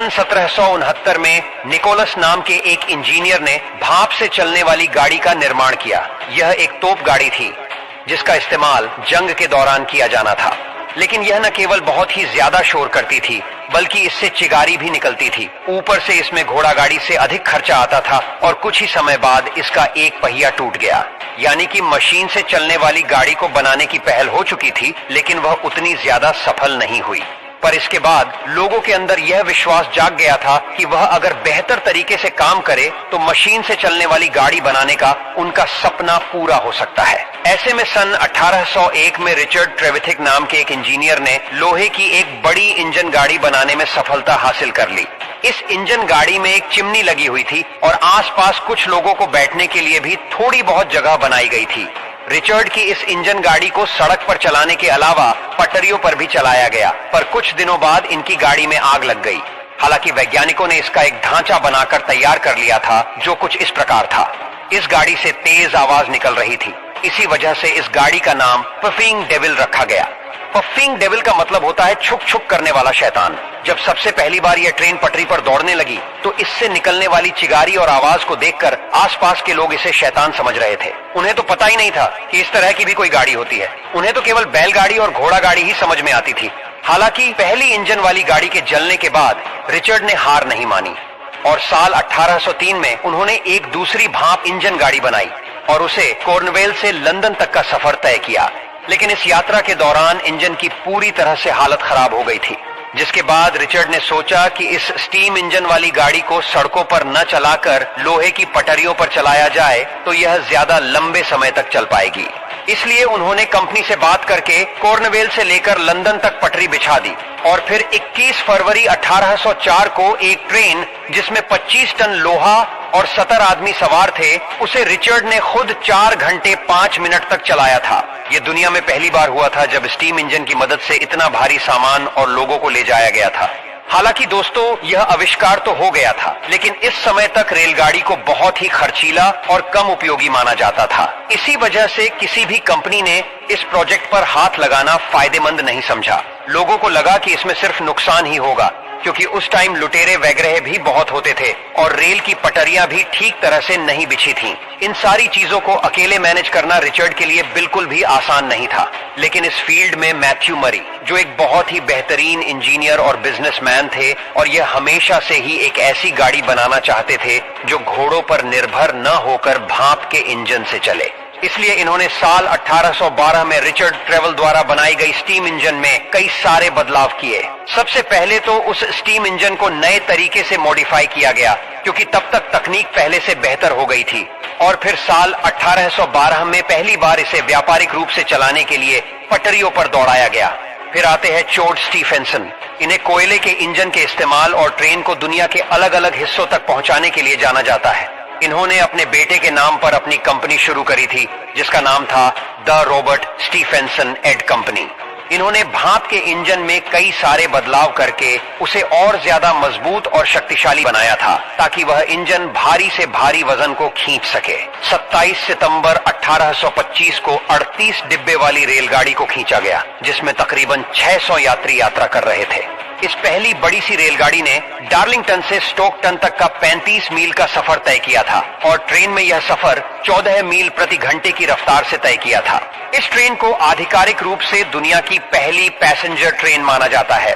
1769 में निकोलस नाम के एक इंजीनियर ने भाप से चलने वाली गाड़ी का निर्माण किया। यह एक तोप गाड़ी थी जिसका इस्तेमाल जंग के दौरान किया जाना था। लेकिन यह न केवल बहुत ही ज्यादा शोर करती थी बल्कि इससे चिगारी भी निकलती थी। ऊपर से इसमें घोड़ा गाड़ी से अधिक खर्चा आता था और कुछ ही समय बाद इसका एक पहिया टूट गया। यानी कि मशीन से चलने वाली गाड़ी को बनाने की पहल हो चुकी थी लेकिन वह उतनी ज्यादा सफल नहीं हुई। पर इसके बाद लोगों के अंदर यह विश्वास जाग गया था कि वह अगर बेहतर तरीके से काम करे तो मशीन से चलने वाली गाड़ी बनाने का उनका सपना पूरा हो सकता है। ऐसे में सन 1801 में रिचर्ड ट्रेविथिक नाम के एक इंजीनियर ने लोहे की एक बड़ी इंजन गाड़ी बनाने में सफलता हासिल कर ली। इस इंजन गाड़ी में एक चिमनी लगी हुई थी और आसपास कुछ लोगों को बैठने के लिए भी थोड़ी बहुत जगह बनाई गई थी। रिचर्ड की इस इंजन गाड़ी को सड़क पर चलाने के अलावा पटरियों पर भी चलाया गया, पर कुछ दिनों बाद इनकी गाड़ी में आग लग गई। हालांकि वैज्ञानिकों ने इसका एक ढांचा बनाकर तैयार कर लिया था जो कुछ इस प्रकार था। इस गाड़ी से तेज आवाज निकल रही थी, इसी वजह से इस गाड़ी का नाम पफिंग डेविल रखा गया। पफिंग डेविल का मतलब होता है छुक छुक करने वाला शैतान। जब सबसे पहली बार यह ट्रेन पटरी पर दौड़ने लगी तो इससे निकलने वाली चिगारी और आवाज को देखकर आसपास के लोग इसे शैतान समझ रहे थे। उन्हें तो पता ही नहीं था कि इस तरह की भी कोई गाड़ी होती है। उन्हें तो केवल बैलगाड़ी और घोड़ा गाड़ी ही समझ में आती थी। हालांकि पहली इंजन वाली गाड़ी के जलने के बाद रिचर्ड ने हार नहीं मानी और साल 1803 में उन्होंने एक दूसरी भाप इंजन गाड़ी बनाई और उसे कॉर्नवेल से लंदन तक का सफर तय किया। लेकिन इस यात्रा के दौरान इंजन की पूरी तरह से हालत खराब हो गई थी, जिसके बाद रिचर्ड ने सोचा कि इस स्टीम इंजन वाली गाड़ी को सड़कों पर न चलाकर लोहे की पटरियों पर चलाया जाए तो यह ज्यादा लंबे समय तक चल पाएगी। इसलिए उन्होंने कंपनी से बात करके कॉर्नवेल से लेकर लंदन तक पटरी बिछा दी और फिर 21 फरवरी 1804 को एक ट्रेन जिसमें 25 टन लोहा और 70 आदमी सवार थे उसे रिचर्ड ने खुद 4 घंटे 5 मिनट तक चलाया था। यह दुनिया में पहली बार हुआ था जब स्टीम इंजन की मदद से इतना भारी सामान और लोगों को ले जाया गया था। हालांकि दोस्तों, यह आविष्कार तो हो गया था लेकिन इस समय तक रेलगाड़ी को बहुत ही खर्चीला और कम उपयोगी माना जाता था। इसी वजह से किसी भी कंपनी ने इस प्रोजेक्ट पर हाथ लगाना फायदेमंद नहीं समझा। लोगों को लगा कि इसमें सिर्फ नुकसान ही होगा, क्योंकि उस टाइम लुटेरे वगैरह भी बहुत होते थे और रेल की पटरियां भी ठीक तरह से नहीं बिछी थीं। इन सारी चीजों को अकेले मैनेज करना रिचर्ड के लिए बिल्कुल भी आसान नहीं था। लेकिन इस फील्ड में मैथ्यू मरी, जो एक बहुत ही बेहतरीन इंजीनियर और बिजनेसमैन थे, और यह हमेशा से ही एक ऐसी गाड़ी बनाना चाहते थे जो घोड़ों पर निर्भर न होकर भाप के इंजन से चले। इसलिए इन्होंने साल 1812 में रिचर्ड ट्रेवल द्वारा बनाई गई स्टीम इंजन में कई सारे बदलाव किए। सबसे पहले तो उस स्टीम इंजन को नए तरीके से मॉडिफाई किया गया, क्योंकि तब तक तकनीक पहले से बेहतर हो गई थी। और फिर साल 1812 में पहली बार इसे व्यापारिक रूप से चलाने के लिए पटरियों पर दौड़ाया गया। फिर आते हैं चोड स्टीफेंसन। इन्हें कोयले के इंजन के इस्तेमाल और ट्रेन को दुनिया के अलग अलग हिस्सों तक पहुंचाने के लिए जाना जाता है। इन्होंने अपने बेटे के नाम पर अपनी कंपनी शुरू करी थी जिसका नाम था the Robert Stephenson and company. इन्होंने भाप के इंजन में कई सारे बदलाव करके उसे और ज्यादा मजबूत और शक्तिशाली बनाया था ताकि वह इंजन भारी से भारी वजन को खींच सके। 27 सितंबर 1825 को 38 डिब्बे वाली रेलगाड़ी को खींचा गया जिसमें तकरीबन 600 यात्री यात्रा कर रहे थे। इस पहली बड़ी सी रेलगाड़ी ने डार्लिंगटन से स्टोकटन तक का 35 मील का सफर तय किया था और ट्रेन में यह सफर 14 मील प्रति घंटे की रफ्तार से तय किया था। इस ट्रेन को आधिकारिक रूप से दुनिया की पहली पैसेंजर ट्रेन माना जाता है।